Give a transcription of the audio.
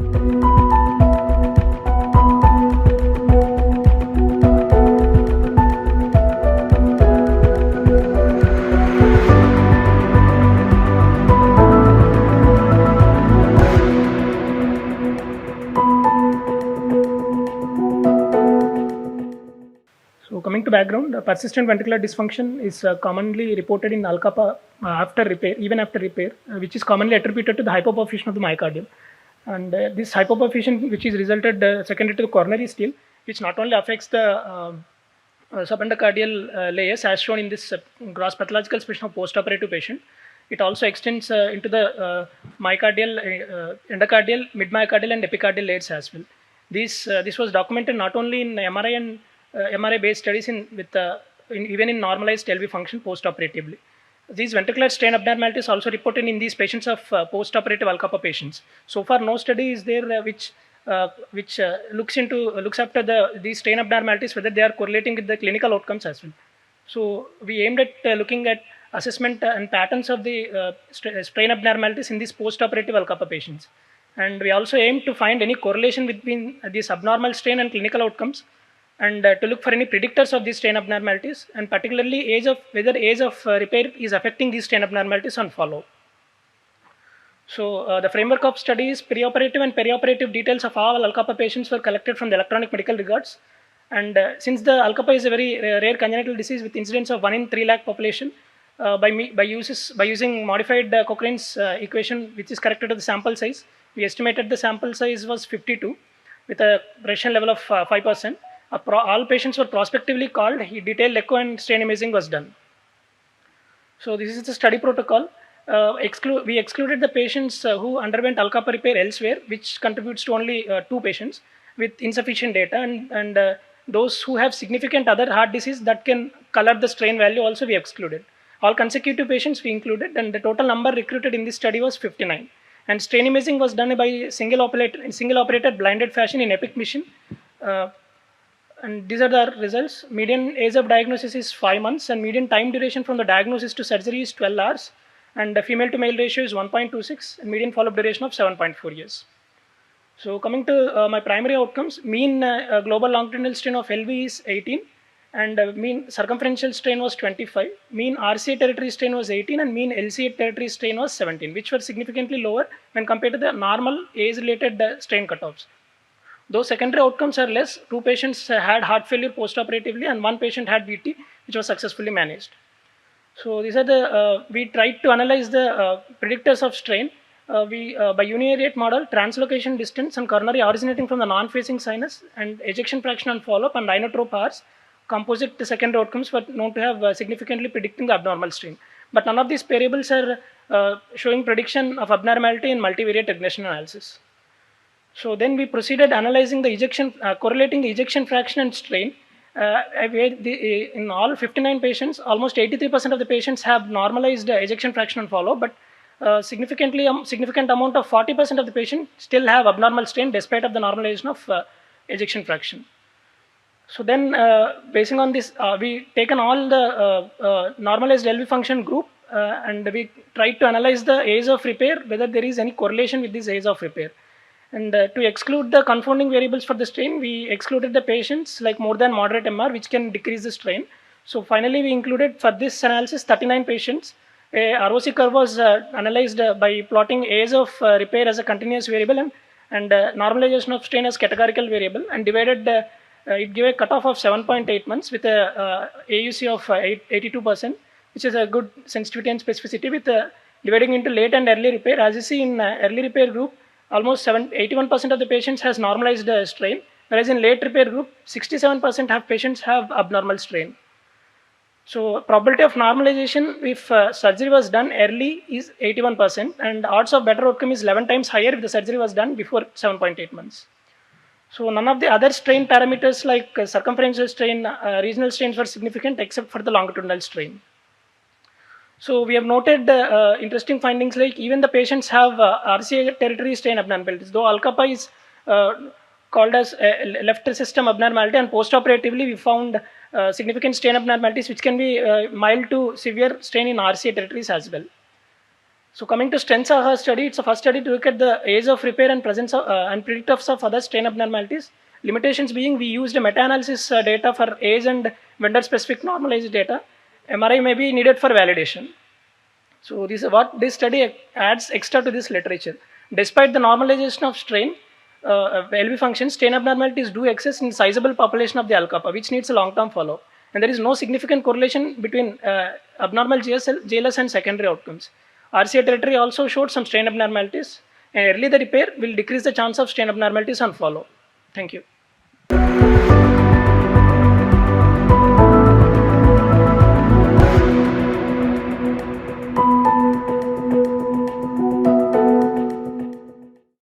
So coming to background, persistent ventricular dysfunction is commonly reported in Alcapa after repair, even after repair, which is commonly attributed to the hypoperfusion of the myocardium. And this hypoperfusion, which is resulted secondary to the coronary still, which not only affects the subendocardial layers as shown in this gross pathological specimen of post-operative patient, it also extends into the myocardial, endocardial, mid-myocardial and epicardial layers as well. This was documented not only in MRI and MRI-based studies even in normalized LV function post-operatively. These ventricular strain abnormalities also reported in these patients of post-operative Alcapa patients. So far, no study is there which looks after these strain abnormalities whether they are correlating with the clinical outcomes as well. So we aimed at looking at assessment and patterns of the strain abnormalities in these post-operative Alcapa patients, and we also aimed to find any correlation between this abnormal strain and clinical outcomes, and to look for any predictors of these strain abnormalities, and particularly whether age of repair is affecting these strain abnormalities on follow. So the framework of studies, preoperative and perioperative details of all Alcapa patients were collected from the electronic medical records. And since the Alcapa is a very rare congenital disease with incidence of 1 in 3 lakh population, by using modified Cochrane's equation, which is corrected to the sample size, we estimated the sample size was 52 with a precision level of 5%. All patients were prospectively called. Detailed echo and strain imaging was done. So this is the study protocol. We excluded the patients who underwent Alcapa repair elsewhere, which contributes to only 2 patients with insufficient data, and those who have significant other heart disease that can color the strain value also we excluded. All consecutive patients we included, and the total number recruited in this study was 59. And strain imaging was done by single operator blinded fashion in EPIC machine. And these are the results. Median age of diagnosis is 5 months, and median time duration from the diagnosis to surgery is 12 hours. And the female to male ratio is 1.26, and median follow-up duration of 7.4 years. So coming to my primary outcomes, mean global longitudinal strain of LV is 18, and mean circumferential strain was 25. Mean RCA territory strain was 18, and mean LCA territory strain was 17, which were significantly lower when compared to the normal age-related strain cutoffs. Though secondary outcomes are less, 2 patients had heart failure postoperatively, and 1 patient had VT, which was successfully managed. So these are we tried to analyze the predictors of strain. By univariate model, translocation distance and coronary originating from the non-facing sinus, and ejection fraction on follow-up, and inotrope Rs, composite secondary outcomes were known to have significantly predicting the abnormal strain. But none of these variables are showing prediction of abnormality in multivariate regression analysis. So then we proceeded analyzing the correlating the ejection fraction and strain. In all 59 patients, almost 83% of the patients have normalized ejection fraction on follow, but significant amount of 40% of the patients still have abnormal strain despite of the normalization of ejection fraction. So then, basing on this, we taken all the normalized LV function group, and we tried to analyze the age of repair, whether there is any correlation with this age of repair. And to exclude the confounding variables for the strain, we excluded the patients like more than moderate MR, which can decrease the strain. So finally, we included for this analysis 39 patients. A ROC curve was analyzed by plotting age of repair as a continuous variable, and normalization of strain as categorical variable, and divided. It gave a cutoff of 7.8 months with a AUC of 82%, which is a good sensitivity and specificity, with dividing into late and early repair. As you see in early repair group, almost 81% of the patients has normalized strain, whereas in late repair group, 67% of patients have abnormal strain. So probability of normalization if surgery was done early is 81%, and odds of better outcome is 11 times higher if the surgery was done before 7.8 months. So none of the other strain parameters like circumferential strain, regional strains were significant except for the longitudinal strain. So we have noted interesting findings like even the patients have RCA territory strain abnormalities. Though Alcapa is called as left system abnormality, and postoperatively we found significant strain abnormalities which can be mild to severe strain in RCA territories as well. So coming to strengths of our study, it's a first study to look at the age of repair and presence of, and predictors of other strain abnormalities. Limitations being we used a meta-analysis data for age and vendor-specific normalized data. MRI may be needed for validation. So this is what this study adds extra to this literature. Despite the normalization of strain, LV function, strain abnormalities do exist in sizable population of the L-kappa, which needs a long-term follow-up. And there is no significant correlation between abnormal GLS and secondary outcomes. RCA territory also showed some strain abnormalities, and early the repair will decrease the chance of strain abnormalities on follow. Thank you.